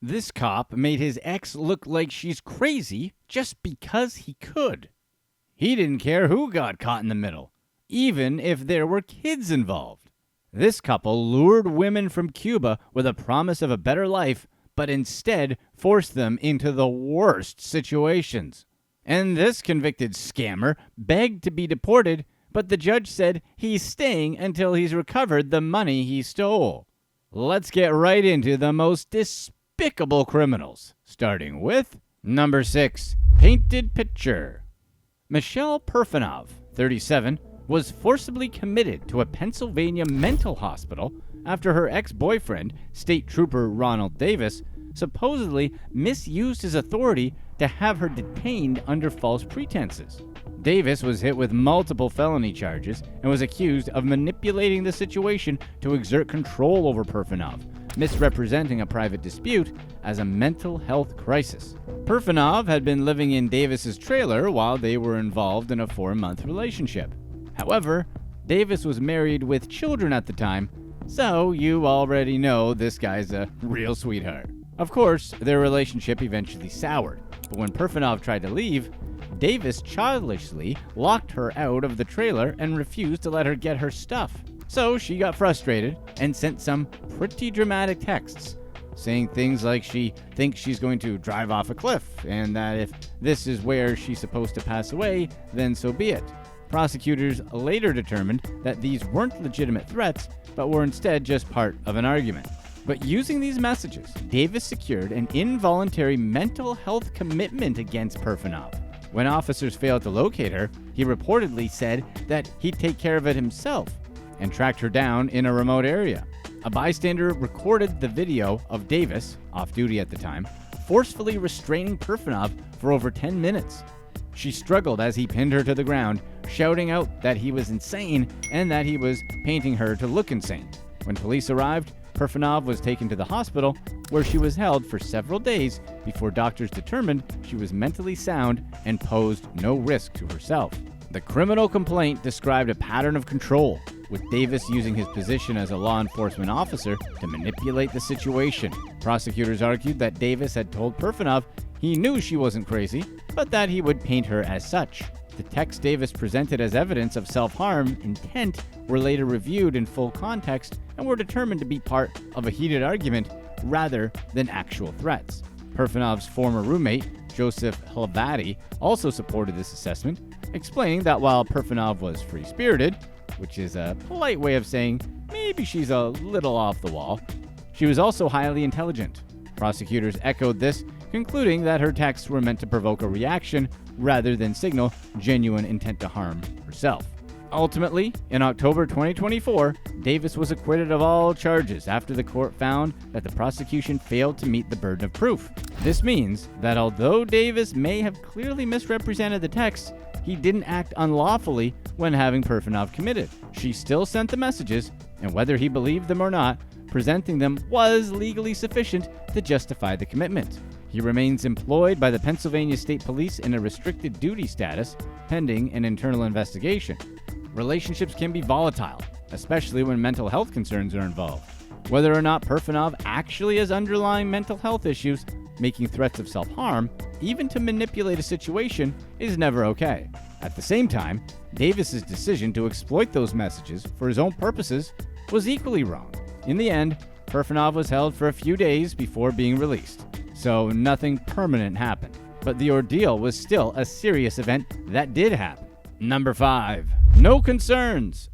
This cop made his ex look like she's crazy just because he could. He didn't care who got caught in the middle, even if there were kids involved. This couple lured women from Cuba with a promise of a better life, but instead forced them into the worst situations. And this convicted scammer begged to be deported, but the judge said he's staying until he's recovered the money he stole. Let's get right into the most despicable criminals, starting with number 6, Painted Picture. Michelle Perfanov, 37, was forcibly committed to a Pennsylvania mental hospital after her ex-boyfriend, State Trooper Ronald Davis, supposedly misused his authority to have her detained under false pretenses. Davis was hit with multiple felony charges and was accused of manipulating the situation to exert control over Perfanov, misrepresenting a private dispute as a mental health crisis. Perfanov had been living in Davis's trailer while they were involved in a 4-month relationship. However, Davis was married with children at the time, so you already know this guy's a real sweetheart. Of course, their relationship eventually soured, but when Perfanov tried to leave, Davis childishly locked her out of the trailer and refused to let her get her stuff. So she got frustrated and sent some pretty dramatic texts, saying things like she thinks she's going to drive off a cliff and that if this is where she's supposed to pass away, then so be it. Prosecutors later determined that these weren't legitimate threats, but were instead just part of an argument. But using these messages, Davis secured an involuntary mental health commitment against Perfanov. When officers failed to locate her, he reportedly said that he'd take care of it himself and tracked her down in a remote area. A bystander recorded the video of Davis, off duty at the time, forcefully restraining Perfanov for over 10 minutes. She struggled as he pinned her to the ground, shouting out that he was insane and that he was painting her to look insane. When police arrived, Perfanov was taken to the hospital, where she was held for several days before doctors determined she was mentally sound and posed no risk to herself. The criminal complaint described a pattern of control, with Davis using his position as a law enforcement officer to manipulate the situation. Prosecutors argued that Davis had told Perfanov he knew she wasn't crazy, but that he would paint her as such. The texts Davis presented as evidence of self-harm intent were later reviewed in full context and were determined to be part of a heated argument rather than actual threats. Perfanov's former roommate, Joseph Hlavaty, also supported this assessment, explaining that while Perfanov was free-spirited, which is a polite way of saying maybe she's a little off the wall, she was also highly intelligent. Prosecutors echoed this, concluding that her texts were meant to provoke a reaction rather than signal genuine intent to harm herself. Ultimately, in October 2024, Davis was acquitted of all charges after the court found that the prosecution failed to meet the burden of proof. This means that although Davis may have clearly misrepresented the text, he didn't act unlawfully when having Perfanov committed. She still sent the messages, and whether he believed them or not, presenting them was legally sufficient to justify the commitment. He remains employed by the Pennsylvania State Police in a restricted duty status, pending an internal investigation. Relationships can be volatile, especially when mental health concerns are involved. Whether or not Perfanov actually has underlying mental health issues, making threats of self-harm, even to manipulate a situation, is never okay. At the same time, Davis's decision to exploit those messages for his own purposes was equally wrong. In the end, Perfanov was held for a few days before being released, so nothing permanent happened. But the ordeal was still a serious event that did happen. Number 5. No concerns.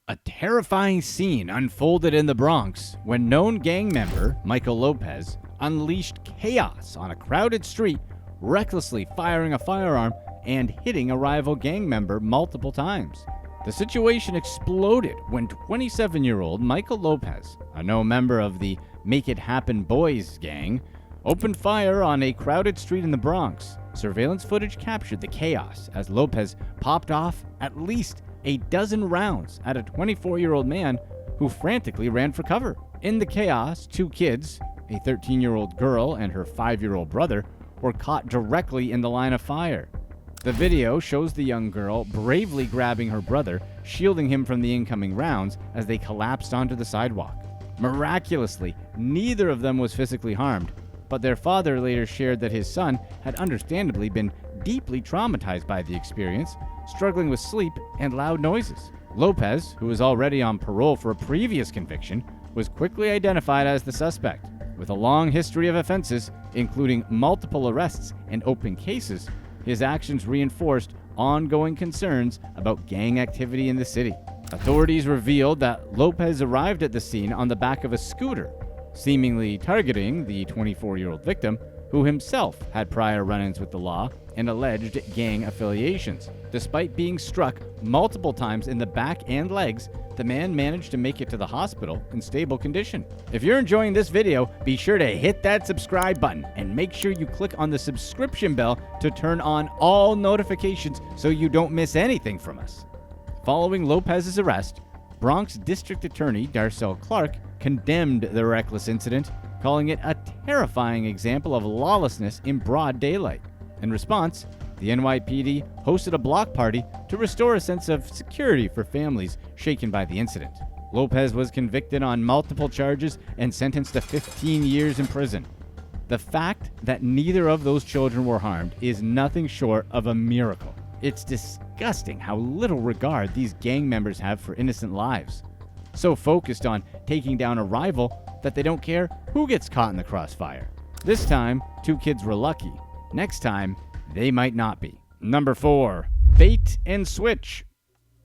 A terrifying scene unfolded in the Bronx when known gang member Michael Lopez unleashed chaos on a crowded street, recklessly firing a firearm and hitting a rival gang member multiple times. The situation exploded when 27-year-old Michael Lopez, a known member of the Make It Happen Boys gang, opened fire on a crowded street in the Bronx. Surveillance footage captured the chaos as Lopez popped off at least a dozen rounds at a 24-year-old man who frantically ran for cover. In the chaos, 2 kids, a 13-year-old girl and her 5-year-old brother, were caught directly in the line of fire. The video shows the young girl bravely grabbing her brother, shielding him from the incoming rounds as they collapsed onto the sidewalk. Miraculously, neither of them was physically harmed, but their father later shared that his son had understandably been deeply traumatized by the experience, struggling with sleep and loud noises. Lopez, who was already on parole for a previous conviction, was quickly identified as the suspect. With a long history of offenses, including multiple arrests and open cases, his actions reinforced ongoing concerns about gang activity in the city. Authorities revealed that Lopez arrived at the scene on the back of a scooter, seemingly targeting the 24-year-old victim, who himself had prior run-ins with the law and alleged gang affiliations. Despite being struck multiple times in the back and legs, the man managed to make it to the hospital in stable condition. If you're enjoying this video, be sure to hit that subscribe button and make sure you click on the subscription bell to turn on all notifications so you don't miss anything from us. Following Lopez's arrest, Bronx District Attorney Darcel Clark condemned the reckless incident, calling it a terrifying example of lawlessness in broad daylight. In response, the NYPD hosted a block party to restore a sense of security for families shaken by the incident. Lopez was convicted on multiple charges and sentenced to 15 years in prison. The fact that neither of those children were harmed is nothing short of a miracle. It's disgusting how little regard these gang members have for innocent lives. So focused on taking down a rival that they don't care who gets caught in the crossfire. This time, 2 kids were lucky. Next time, they might not be. Number 4. Bait and switch.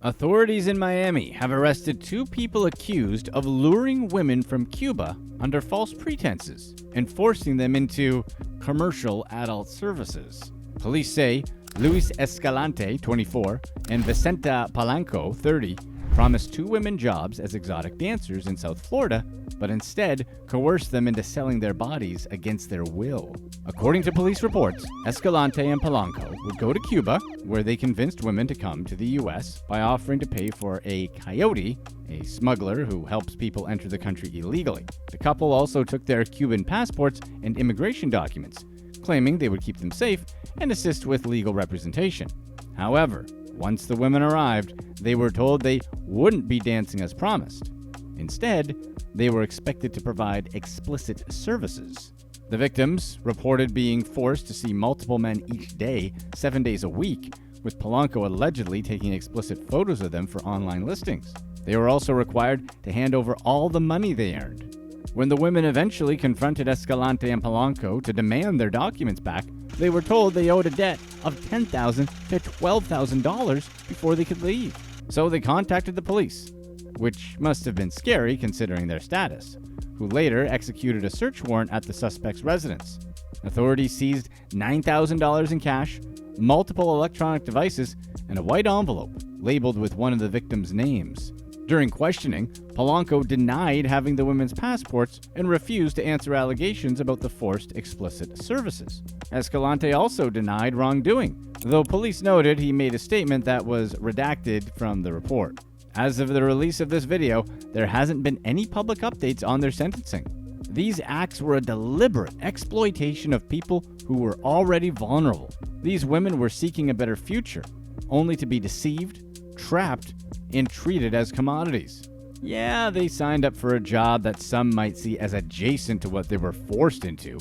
Authorities in Miami have arrested 2 people accused of luring women from Cuba under false pretenses and forcing them into commercial adult services. Police say Luis Escalante, 24, and Vicenta Palanco, 30, promised 2 women jobs as exotic dancers in South Florida, but instead coerced them into selling their bodies against their will. According to police reports, Escalante and Palanco would go to Cuba, where they convinced women to come to the U.S. by offering to pay for a coyote, a smuggler who helps people enter the country illegally. The couple also took their Cuban passports and immigration documents, claiming they would keep them safe and assist with legal representation. However, once the women arrived, they were told they wouldn't be dancing as promised. Instead, they were expected to provide explicit services. The victims reported being forced to see multiple men each day, 7 days a week, with Palanco allegedly taking explicit photos of them for online listings. They were also required to hand over all the money they earned. When the women eventually confronted Escalante and Palanco to demand their documents back, they were told they owed a debt of $10,000 to $12,000 before they could leave. So they contacted the police, which must have been scary considering their status, who later executed a search warrant at the suspect's residence. Authorities seized $9,000 in cash, multiple electronic devices, and a white envelope labeled with one of the victims' names. During questioning, Palanco denied having the women's passports and refused to answer allegations about the forced explicit services. Escalante also denied wrongdoing, though police noted he made a statement that was redacted from the report. As of the release of this video, there hasn't been any public updates on their sentencing. These acts were a deliberate exploitation of people who were already vulnerable. These women were seeking a better future, only to be deceived, trapped, and treated as commodities. Yeah, they signed up for a job that some might see as adjacent to what they were forced into,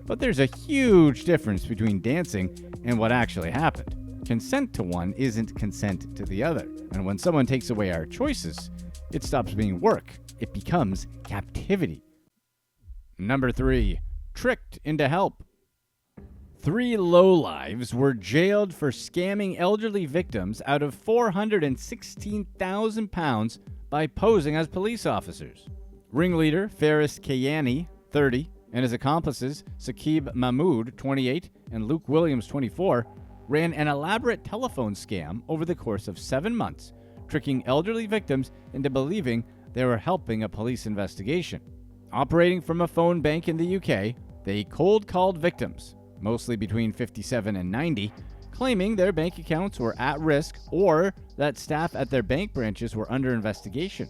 but there's a huge difference between dancing and what actually happened. Consent to one isn't consent to the other, and when someone takes away our choices, it stops being work. It becomes captivity. Number 3. Tricked into help. 3 lowlives were jailed for scamming elderly victims out of £416,000 by posing as police officers. Ringleader Faris Kayani, 30, and his accomplices Saqib Mahmood, 28, and Luke Williams, 24, ran an elaborate telephone scam over the course of 7 months, tricking elderly victims into believing they were helping a police investigation. Operating from a phone bank in the UK, they cold-called victims, mostly between 57 and 90, claiming their bank accounts were at risk or that staff at their bank branches were under investigation.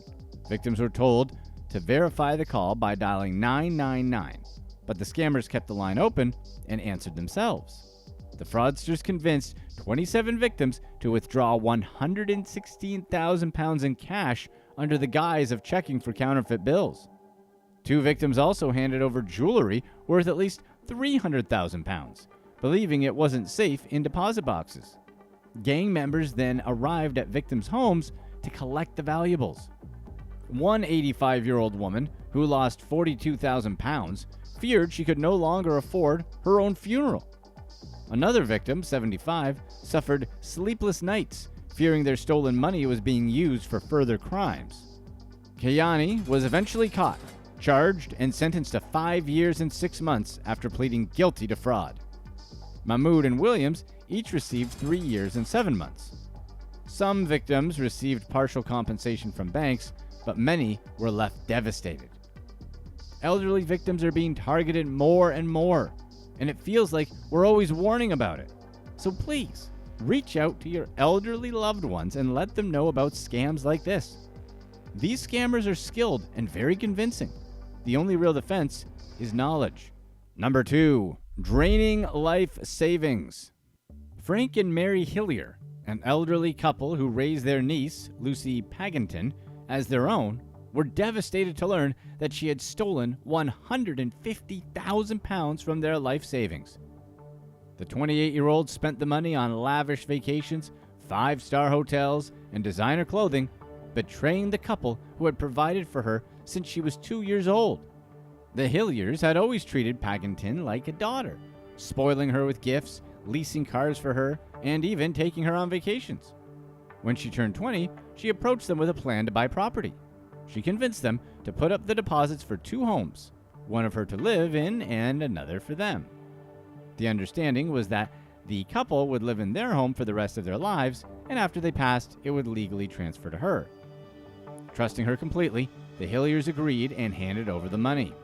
Victims were told to verify the call by dialing 999, but the scammers kept the line open and answered themselves. The fraudsters convinced 27 victims to withdraw £116,000 in cash under the guise of checking for counterfeit bills. 2 victims also handed over jewelry worth at least £300,000, believing it wasn't safe in deposit boxes. Gang members then arrived at victims' homes to collect the valuables. One 85-year-old woman who lost £42,000 feared she could no longer afford her own funeral. Another victim, 75, suffered sleepless nights, fearing their stolen money was being used for further crimes. Kayani was eventually caught, charged, and sentenced to 5 years and 6 months after pleading guilty to fraud. Mahmoud and Williams each received 3 years and 7 months. Some victims received partial compensation from banks, but many were left devastated. Elderly victims are being targeted more and more, and it feels like we're always warning about it. So please, reach out to your elderly loved ones and let them know about scams like this. These scammers are skilled and very convincing. The only real defense is knowledge. Number 2, draining life savings. Frank and Mary Hillier, an elderly couple who raised their niece, Lucy Pagenton, as their own, were devastated to learn that she had stolen £150,000 from their life savings. The 28-year-old spent the money on lavish vacations, 5-star hotels, and designer clothing, betraying the couple who had provided for her since she was 2 years old. The Hilliers had always treated Pagenton like a daughter, spoiling her with gifts, leasing cars for her, and even taking her on vacations. When she turned 20, she approached them with a plan to buy property. She convinced them to put up the deposits for 2 homes, one of her to live in and another for them. The understanding was that the couple would live in their home for the rest of their lives, and after they passed, it would legally transfer to her. Trusting her completely, the Hilliers agreed and handed over the money.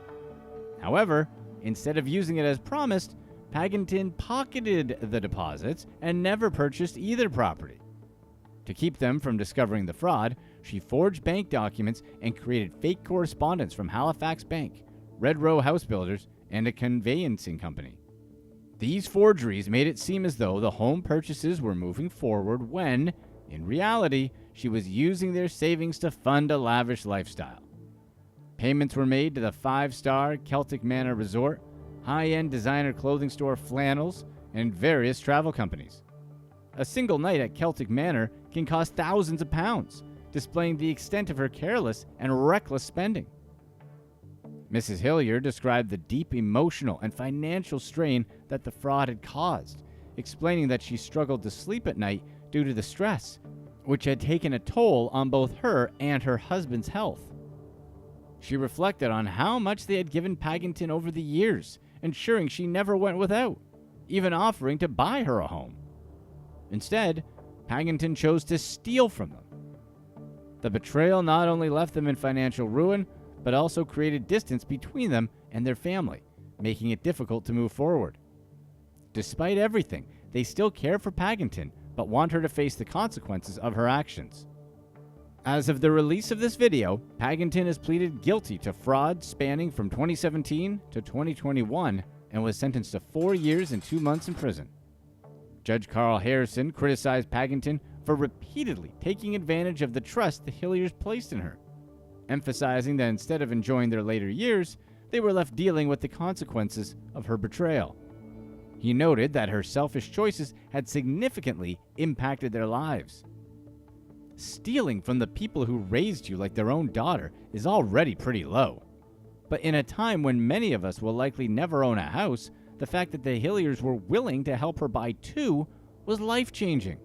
However, instead of using it as promised, Pagenton pocketed the deposits and never purchased either property. To keep them from discovering the fraud, she forged bank documents and created fake correspondence from Halifax Bank, Red Row House Builders, and a conveyancing company. These forgeries made it seem as though the home purchases were moving forward when, in reality, she was using their savings to fund a lavish lifestyle. Payments were made to the 5-star Celtic Manor Resort, high-end designer clothing store Flannels, and various travel companies. A single night at Celtic Manor can cost thousands of pounds, displaying the extent of her careless and reckless spending. Mrs. Hillier described the deep emotional and financial strain that the fraud had caused, explaining that she struggled to sleep at night due to the stress, which had taken a toll on both her and her husband's health. She reflected on how much they had given Pagenton over the years, ensuring she never went without, even offering to buy her a home. Instead, Pagenton chose to steal from them. The betrayal not only left them in financial ruin, but also created distance between them and their family, making it difficult to move forward. Despite everything, they still care for Pagenton, but want her to face the consequences of her actions. As of the release of this video, Pagenton has pleaded guilty to fraud spanning from 2017 to 2021 and was sentenced to 4 years and 2 months in prison. Judge Carl Harrison criticized Pagenton for repeatedly taking advantage of the trust the Hilliers placed in her, emphasizing that instead of enjoying their later years, they were left dealing with the consequences of her betrayal. He noted that her selfish choices had significantly impacted their lives. Stealing from the people who raised you like their own daughter is already pretty low. But in a time when many of us will likely never own a house, the fact that the Hilliers were willing to help her buy 2 was life-changing.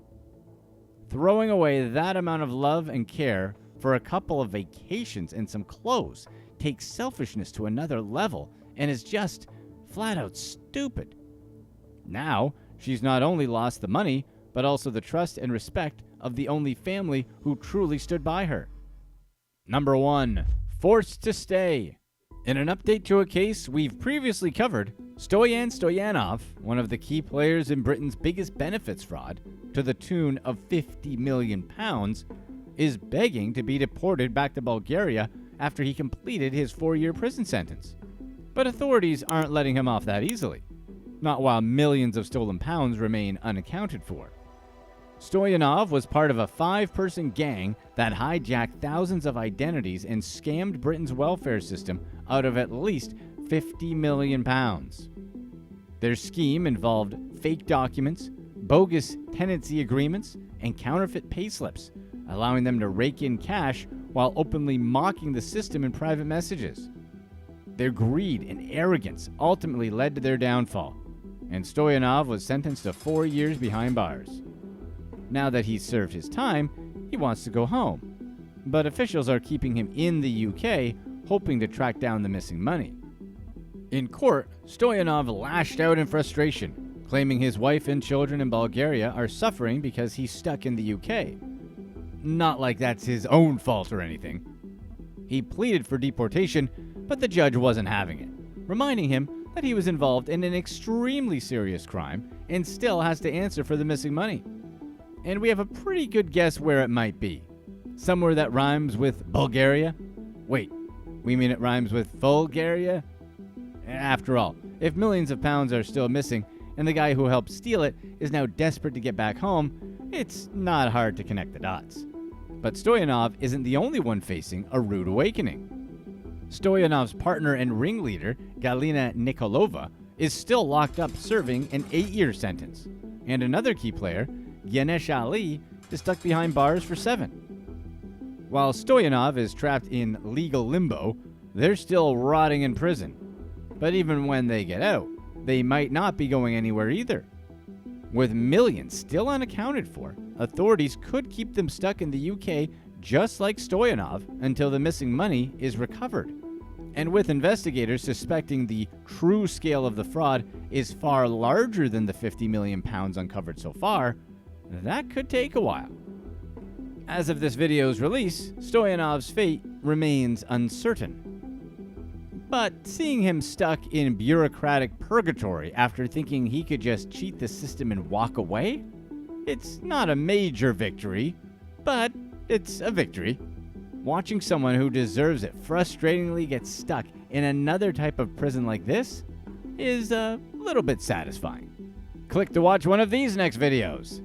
Throwing away that amount of love and care for a couple of vacations and some clothes takes selfishness to another level and is just flat out stupid. Now, she's not only lost the money, but also the trust and respect of the only family who truly stood by her. Number 1, forced to stay. In an update to a case we've previously covered, Stoyan Stoyanov, one of the key players in Britain's biggest benefits fraud, to the tune of £50 million, is begging to be deported back to Bulgaria after he completed his 4-year prison sentence. But authorities aren't letting him off that easily, not while millions of stolen pounds remain unaccounted for. Stoyanov was part of a 5-person gang that hijacked thousands of identities and scammed Britain's welfare system out of at least £50 million. Their scheme involved fake documents, bogus tenancy agreements, and counterfeit payslips, allowing them to rake in cash while openly mocking the system in private messages. Their greed and arrogance ultimately led to their downfall, and Stoyanov was sentenced to 4 years behind bars. Now that he's served his time, he wants to go home, but officials are keeping him in the UK, hoping to track down the missing money. In court, Stoyanov lashed out in frustration, claiming his wife and children in Bulgaria are suffering because he's stuck in the UK. Not like that's his own fault or anything. He pleaded for deportation, but the judge wasn't having it, reminding him that he was involved in an extremely serious crime and still has to answer for the missing money. And we have a pretty good guess where it might be. Somewhere that rhymes with Bulgaria? Wait, we mean it rhymes with Bulgaria? After all, if millions of pounds are still missing and the guy who helped steal it is now desperate to get back home, it's not hard to connect the dots. But Stoyanov isn't the only one facing a rude awakening. Stoyanov's partner and ringleader, Galina Nikolova, is still locked up serving an 8-year sentence, and another key player, Ganesh Ali, is stuck behind bars for 7. While Stoyanov is trapped in legal limbo, they're still rotting in prison. But even when they get out, they might not be going anywhere either. With millions still unaccounted for, authorities could keep them stuck in the UK just like Stoyanov until the missing money is recovered. And with investigators suspecting the true scale of the fraud is far larger than the 50 million pounds uncovered so far, that could take a while. As of this video's release, Stoyanov's fate remains uncertain. But seeing him stuck in bureaucratic purgatory after thinking he could just cheat the system and walk away? It's not a major victory, but it's a victory. Watching someone who deserves it frustratingly get stuck in another type of prison like this is a little bit satisfying. Click to watch one of these next videos.